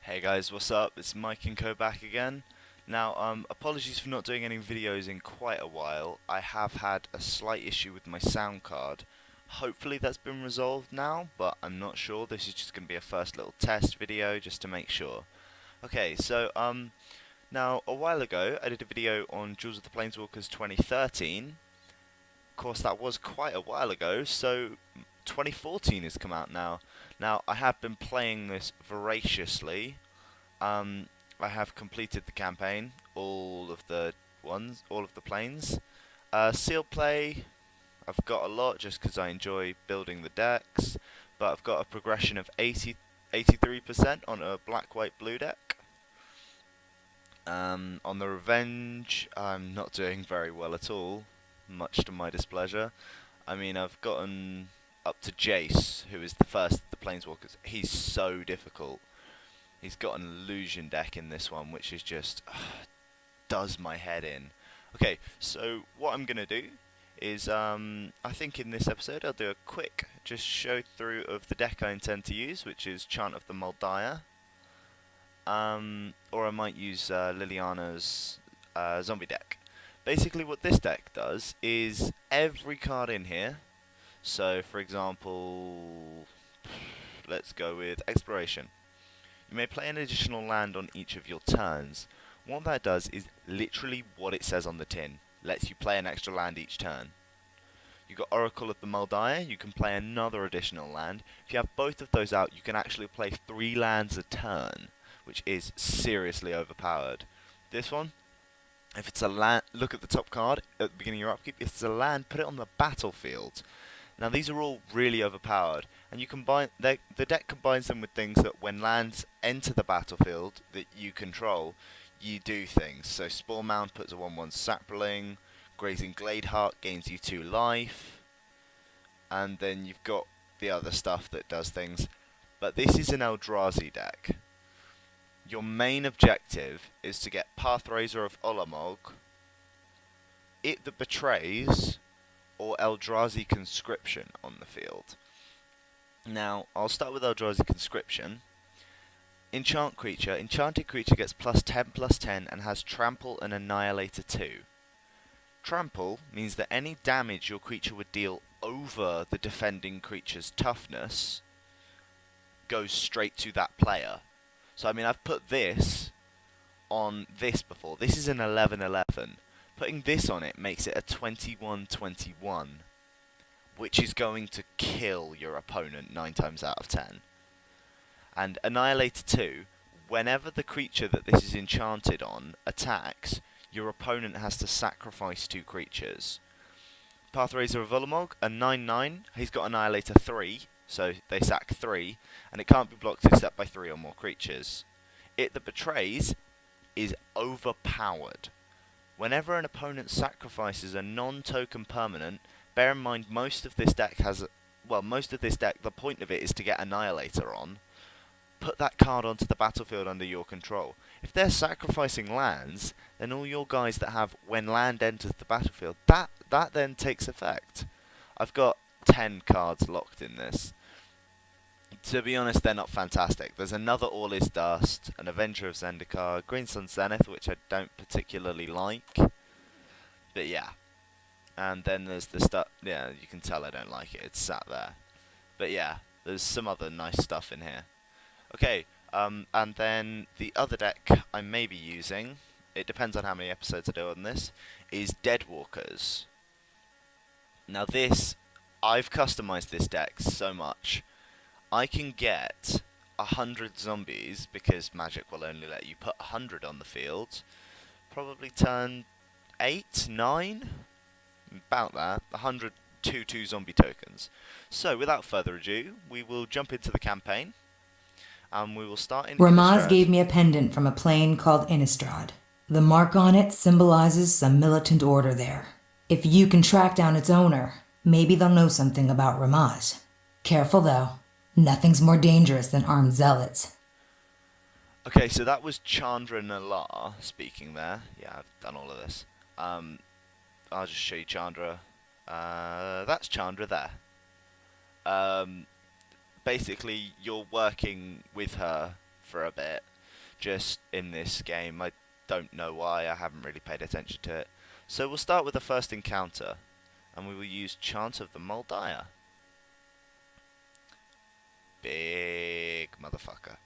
Hey guys, what's up? It's Mike and Co back again. Now, apologies for not doing any videos in quite a while. I have had a slight issue with my sound card. Hopefully that's been resolved now, but I'm not sure. This is just going to be a first little test video just to make sure. Okay, so, now a while ago I did a video on Jewels of the Planeswalkers 2013. Of course, that was quite a while ago, so 2014 has come out now. Now, I have been playing this voraciously. I have completed the campaign, all of the planes. Sealed play, I've got a lot just because I enjoy building the decks, but I've got a progression of 83% on a black, white, blue deck. On the Revenge, I'm not doing very well at all, much to my displeasure. I mean, I've gotten up to Jace, who is the first of the Planeswalkers. He's so difficult. He's got an illusion deck in this one, which is just does my head in. Okay, so what I'm gonna do is I think in this episode I'll do a quick just show through of the deck I intend to use, which is Chant of the Muldiah. Or I might use Liliana's zombie deck. Basically, what this deck does is every card in here. So, for example, let's go with Exploration. You may play an additional land on each of your turns. What that does is literally what it says on the tin. Lets you play an extra land each turn. You've got Oracle of the Muldiah, you can play another additional land. If you have both of those out, you can actually play 3 lands a turn, which is seriously overpowered. This one, if it's a land, look at the top card at the beginning of your upkeep. If it's a land, put it on the battlefield. Now these are all really overpowered, and you combine the deck combines them with things that when lands enter the battlefield that you control, you do things. So Spore Mound puts a 1/1 sapling, Grazing Gladeheart gains you 2 life, and then you've got the other stuff that does things. But this is an Eldrazi deck. Your main objective is to get Pathrazer of Ulamog, It That Betrays, or Eldrazi Conscription on the field. Now, I'll start with Eldrazi Conscription. Enchant creature. Enchanted creature gets +10/+10 and has Trample and Annihilator 2. Trample means that any damage your creature would deal over the defending creature's toughness goes straight to that player. So, I mean, I've put this on this before. This is an 11/11. Putting this on it makes it a 21/21, which is going to kill your opponent 9 times out of 10. And Annihilator 2, whenever the creature that this is enchanted on attacks, your opponent has to sacrifice 2 creatures. Pathrazer of Ulamog, a 9/9, he's got Annihilator 3, so they sack 3, and it can't be blocked except by 3 or more creatures. It That Betrays is overpowered. Whenever an opponent sacrifices a non-token permanent, bear in mind most of this deck has, the point of it is to get Annihilator on. Put that card onto the battlefield under your control. If they're sacrificing lands, then all your guys that have when land enters the battlefield, that then takes effect. I've got 10 cards locked in this. To be honest, they're not fantastic. There's another All Is Dust, an Avenger of Zendikar, Green Sun Zenith, which I don't particularly like. But yeah. And then there's the stuff, yeah, you can tell I don't like it. It's sat there. But yeah, there's some other nice stuff in here. Okay, and then the other deck I may be using, it depends on how many episodes I do on this, is Deadwalkers. Now this, I've customized this deck so much. I can get 100 zombies, because Magic will only let you put 100 on the field. Probably turn 8, 9? About that. 100 2/2 zombie tokens. So, without further ado, we will jump into the campaign. And we will start in Ramaz Innistrad. gave me a pendant from a plane called Innistrad. The mark on it symbolizes some militant order there. If you can track down its owner, maybe they'll know something about Ramaz. Careful though. Nothing's more dangerous than armed zealots. Okay, so that was Chandra Nalar speaking there. Yeah, I've done all of this. I'll just show you Chandra. That's Chandra there. Basically, you're working with her for a bit, just in this game. I don't know why, I haven't really paid attention to it. So we'll start with the first encounter, and we will use Chant of the Moldaya. Big motherfucker.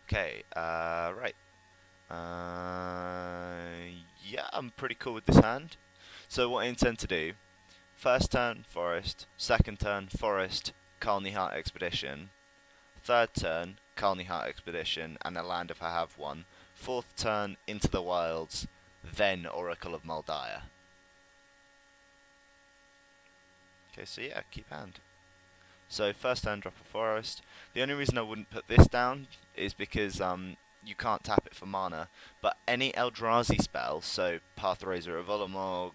Okay, right. Yeah, I'm pretty cool with this hand. So what I intend to do, first turn, Forest, second turn, Forest, Kalni Heart Expedition, third turn, Kalni Heart Expedition, and a land if I have one, fourth turn, Into the Wilds, then Oracle of Moldaya. Okay, so yeah, keep hand. So first turn, drop a Forest. The only reason I wouldn't put this down is because you can't tap it for mana, but any Eldrazi spell, so Pathrazer of Ulamog,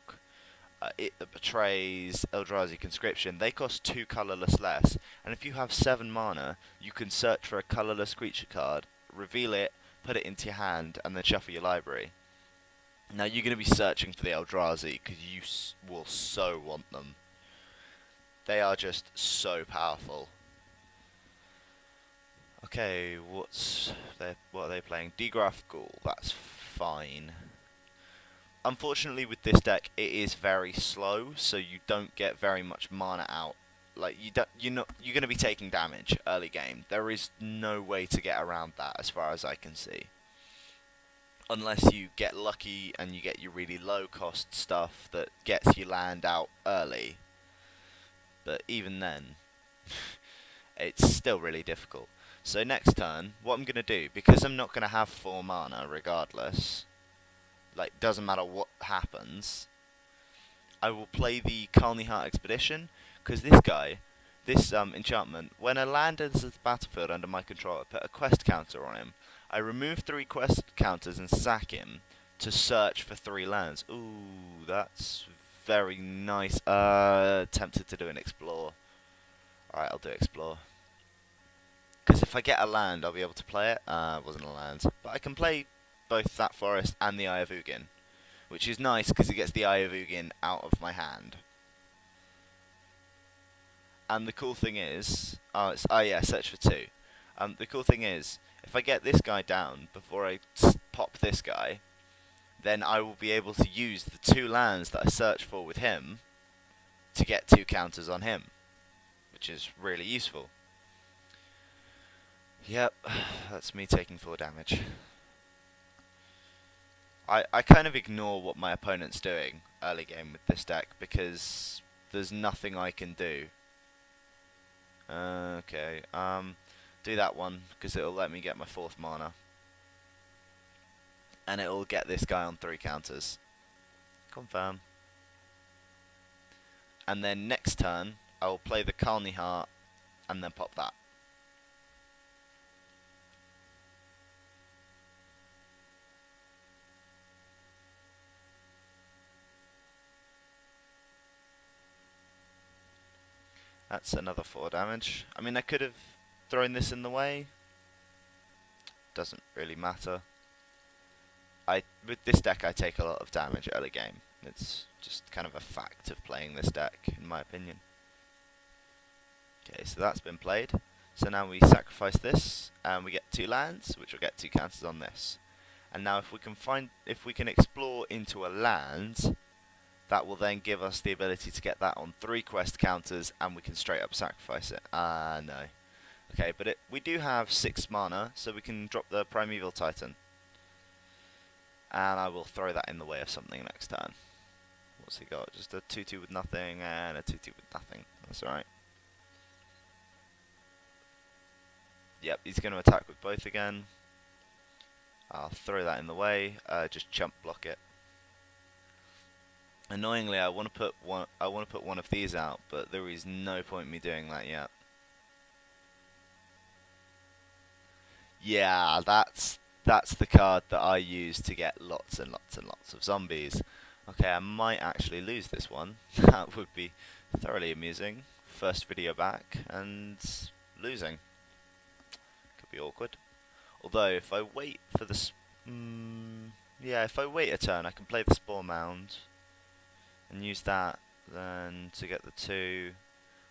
It That Betrays, Eldrazi Conscription, they cost 2 colourless less, and if you have 7 mana, you can search for a colourless creature card, reveal it, put it into your hand, and then shuffle your library. Now you're going to be searching for the Eldrazi, because you will so want them. They are just so powerful. Okay, what are they playing? Degraph Ghoul, that's fine. Unfortunately with this deck it is very slow, so you don't get very much mana out. Like you're going to be taking damage early game. There is no way to get around that as far as I can see. Unless you get lucky and you get your really low cost stuff that gets your land out early. But even then, it's still really difficult. So next turn, what I'm going to do, because I'm not going to have 4 mana regardless, like doesn't matter what happens, I will play the Kalni Heart Expedition, because this guy, this enchantment, when a land enters the battlefield under my control, I put a quest counter on him. I remove 3 quest counters and sack him to search for 3 lands. Ooh, that's very nice. Tempted to do an Explore. Alright, I'll do Explore. Because if I get a land, I'll be able to play it. It wasn't a land. But I can play both that Forest and the Eye of Ugin, which is nice because it gets the Eye of Ugin out of my hand. And the cool thing is, yeah, search for 2. The cool thing is, if I get this guy down before I pop this guy, then I will be able to use the 2 lands that I search for with him to get 2 counters on him, which is really useful. Yep, that's me taking 4 damage. I kind of ignore what my opponent's doing early game with this deck because there's nothing I can do. Okay, do that one because it'll let me get my 4th mana. And it'll get this guy on 3 counters. Confirm. And then next turn, I will play the Kalni Heart and then pop that. That's another 4 damage. I mean, I could have thrown this in the way. Doesn't really matter. With this deck, I take a lot of damage early game. It's just kind of a fact of playing this deck, in my opinion. Okay, so that's been played. So now we sacrifice this, and we get 2 lands, which will get 2 counters on this. And now if we can explore into a land, that will then give us the ability to get that on 3 quest counters, and we can straight up sacrifice it. No. Okay, but we do have 6 mana, so we can drop the Primeval Titan. And I will throw that in the way of something next turn. What's he got? Just a 2-2 with nothing, and a 2-2 with nothing. That's alright. Yep, he's going to attack with both again. I'll throw that in the way, just chump block it. Annoyingly, I want to put one of these out, but there is no point me doing that yet. Yeah, that's the card that I use to get lots and lots and lots of zombies. Okay, I might actually lose this one. That would be thoroughly amusing. First video back and losing. Could be awkward. Although if I wait for the yeah, if I wait a turn, I can play the Spore Mound and use that then to get the 2,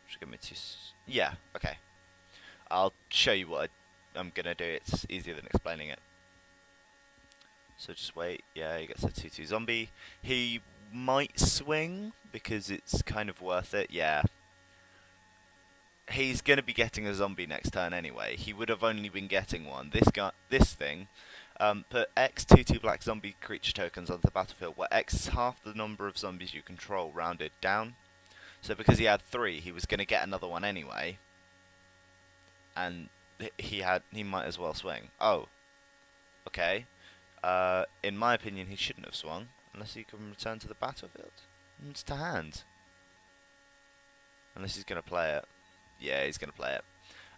which will give me 2. Yeah, okay. I'll show you what I'm gonna do it. It's easier than explaining it. So just wait. Yeah, he gets a 2/2 zombie. He might swing because it's kind of worth it. Yeah. He's gonna be getting a zombie next turn anyway. He would have only been getting one. This thing, put X 2/2 black zombie creature tokens onto the battlefield, where X is half the number of zombies you control, rounded down. So because he had 3, he was gonna get another one anyway, and he might as well swing. Oh, okay. In my opinion, he shouldn't have swung unless he can return to the battlefield. It's to hand. Unless he's gonna play it. Yeah, he's going to play it.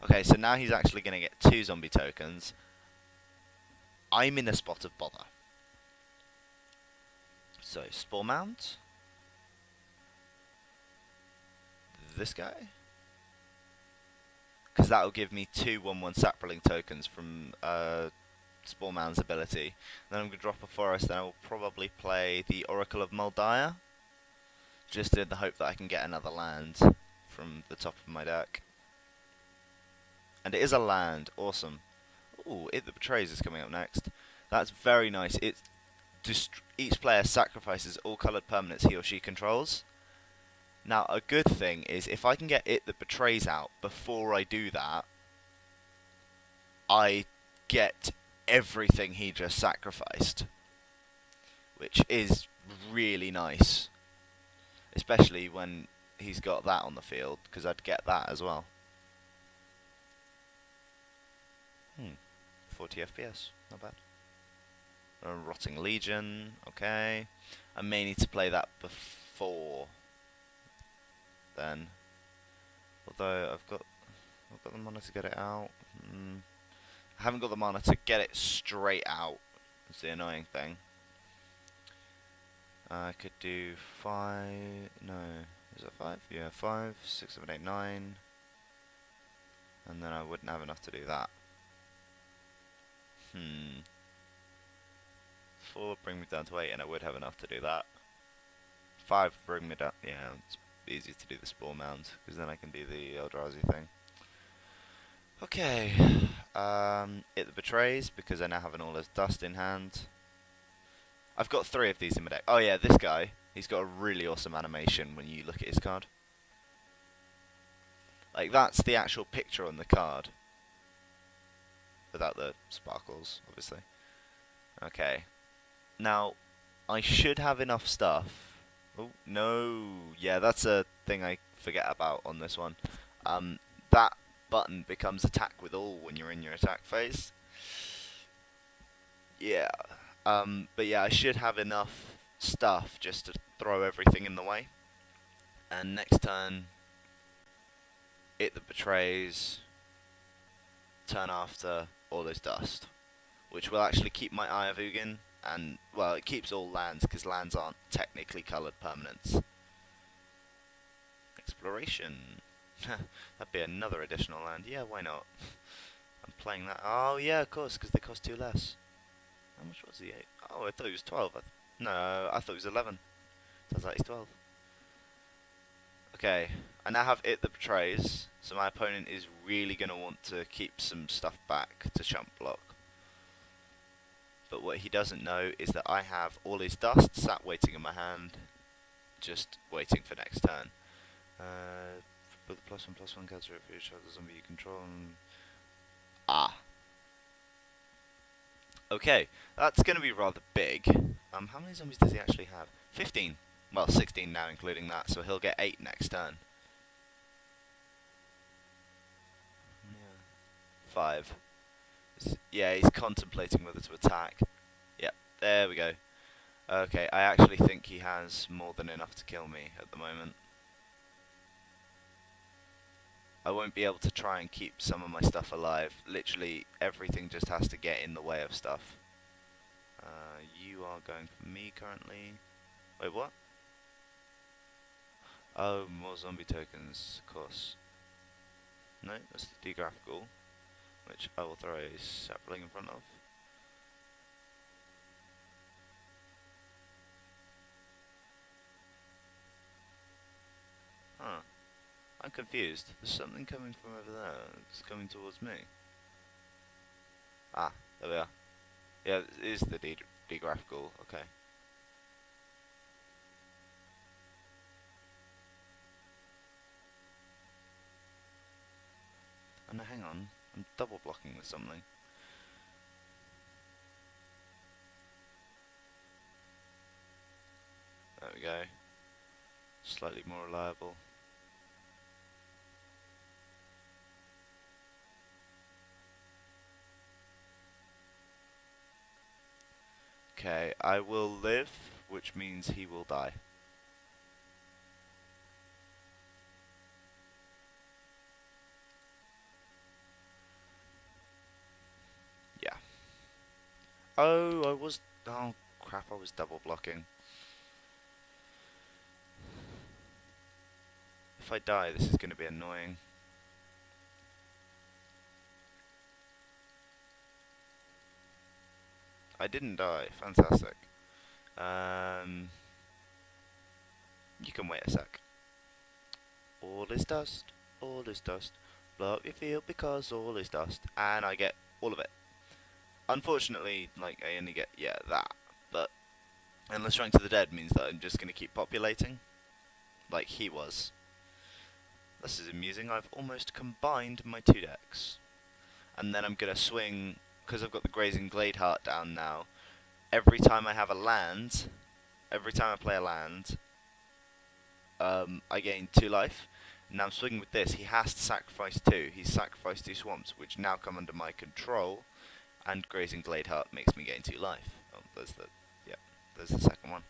Okay, so now he's actually going to get 2 zombie tokens. I'm in a spot of bother. So, Spore Mound. This guy. Because that will give me 2 1/1 Sapling tokens from Spore Mound's ability. Then I'm going to drop a forest, and I will probably play the Oracle of Muldiah. Just in the hope that I can get another land from the top of my deck. And it is a land. Awesome. Ooh, It That Betrays is coming up next. That's very nice. Each player sacrifices all coloured permanents he or she controls. Now, a good thing is if I can get It That Betrays out before I do that, I get everything he just sacrificed. Which is really nice. Especially when he's got that on the field, because I'd get that as well. 40 FPS, not bad. Rotting Legion, okay. I may need to play that before then. Although I've got the mana to get it out. I haven't got the mana to get it straight out. That's the annoying thing. I could do 5. No, is it 5? Yeah, 5, 6, 7, 8, 9. And then I wouldn't have enough to do that. 4 would bring me down to 8, and I would have enough to do that. 5 would bring me down. Yeah, it's easy to do the Spore Mound, because then I can do the Eldrazi thing. Okay. It That Betrays, because I now have an All Is Dust in hand. I've got 3 of these in my deck. Oh yeah, this guy. He's got a really awesome animation when you look at his card. Like, that's the actual picture on the card. Without the sparkles, obviously. Okay. Now, I should have enough stuff. Oh, no. Yeah, that's a thing I forget about on this one. That button becomes attack with all when you're in your attack phase. Yeah. But yeah, I should have enough stuff just to throw everything in the way. And next turn, It That Betrays. Turn after, All Is Dust. Which will actually keep my Eye of Ugin. And, well, it keeps all lands, because lands aren't technically coloured permanents. Exploration. That'd be another additional land. Yeah, why not? I'm playing that. Oh, yeah, of course, because they cost 2 less. How much was the 8? Oh, I thought it was 12. No, I thought it was 11. Turns out it's 12. Okay, I now have It That Betrays, so my opponent is really going to want to keep some stuff back to chump block. But what he doesn't know is that I have All His Dust sat waiting in my hand, just waiting for next turn. Put the +1/+1 counter for each other zombie you control. Okay, that's going to be rather big. How many zombies does he actually have? 15. Well, 16 now, including that, so he'll get 8 next turn. Yeah. 5. Yeah, he's contemplating whether to attack. Yep, there we go. Okay, I actually think he has more than enough to kill me at the moment. I won't be able to try and keep some of my stuff alive. Literally, everything just has to get in the way of stuff. You are going for me currently. Wait, what? Oh, more zombie tokens, of course. No, that's the degraphical, which I will throw a sapling in front of. Huh. I'm confused. There's something coming from over there. It's coming towards me. Ah, there we are. Yeah, it is the D graphical. Okay. Oh no, hang on. I'm double blocking with something. There we go. Slightly more reliable. Okay, I will live, which means he will die. Yeah. Oh crap, I was double blocking. If I die, this is going to be annoying. I didn't die. Fantastic. You can wait a sec. All is dust. All is dust. Blow up your field because all is dust. And I get all of it. Unfortunately, like, I only get, yeah, that. But Endless Rank to the Dead means that I'm just going to keep populating. Like he was. This is amusing. I've almost combined my two decks. And then I'm going to swing, because I've got the Grazing Gladeheart down now. Every time I have a land, every time I play a land, I gain 2 life. Now I'm swinging with this. He has to sacrifice 2. He's sacrificed 2 swamps, which now come under my control. And Grazing Gladeheart makes me gain 2 life. Oh, there's the second one.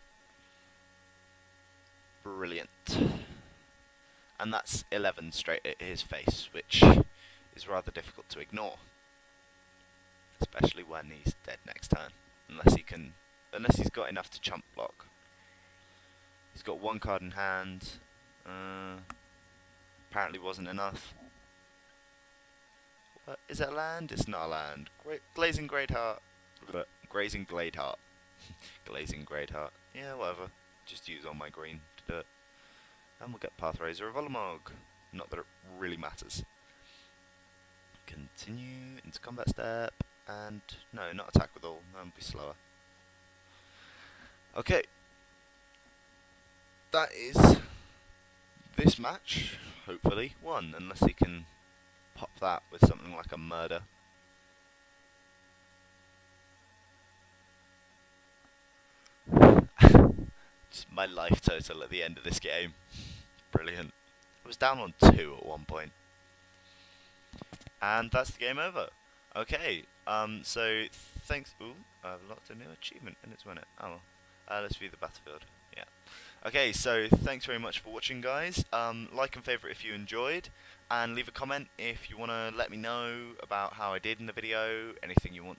Brilliant. And that's 11 straight at his face, which is rather difficult to ignore. Especially when he's dead next turn. Unless he's got enough to chump block. He's got 1 card in hand. Apparently wasn't enough. Is it a land? It's not a land. Glazing Gladeheart. Grazing Gladeheart. Glazing Gladeheart. Yeah, whatever. Just use all my green to do it. And we'll get Pathrazor of Ulamog. Not that it really matters. Continue into combat step. And no, not attack with all. That would be slower. Okay. That is this match, hopefully, won. Unless he can pop that with something like a murder. Just my life total at the end of this game. Brilliant. I was down on 2 at one point. And that's the game over. Okay, so thanks. Ooh, I've locked a new achievement and it's won it. Oh, let's view the battlefield. Yeah. Okay, so thanks very much for watching, guys. Like and favourite if you enjoyed, and leave a comment if you want to let me know about how I did in the video. Anything you were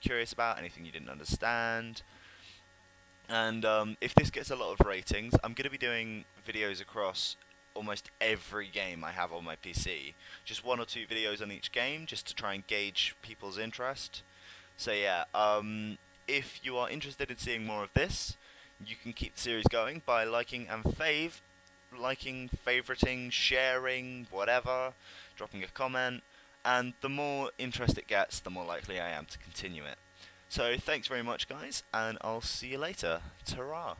curious about, anything you didn't understand. And if this gets a lot of ratings, I'm going to be doing videos across almost every game I have on my PC. Just 1 or 2 videos on each game, just to try and gauge people's interest. So yeah, if you are interested in seeing more of this, you can keep the series going by liking, favoriting, sharing, whatever, dropping a comment, and the more interest it gets, the more likely I am to continue it. So thanks very much, guys, and I'll see you later. Ta-ra!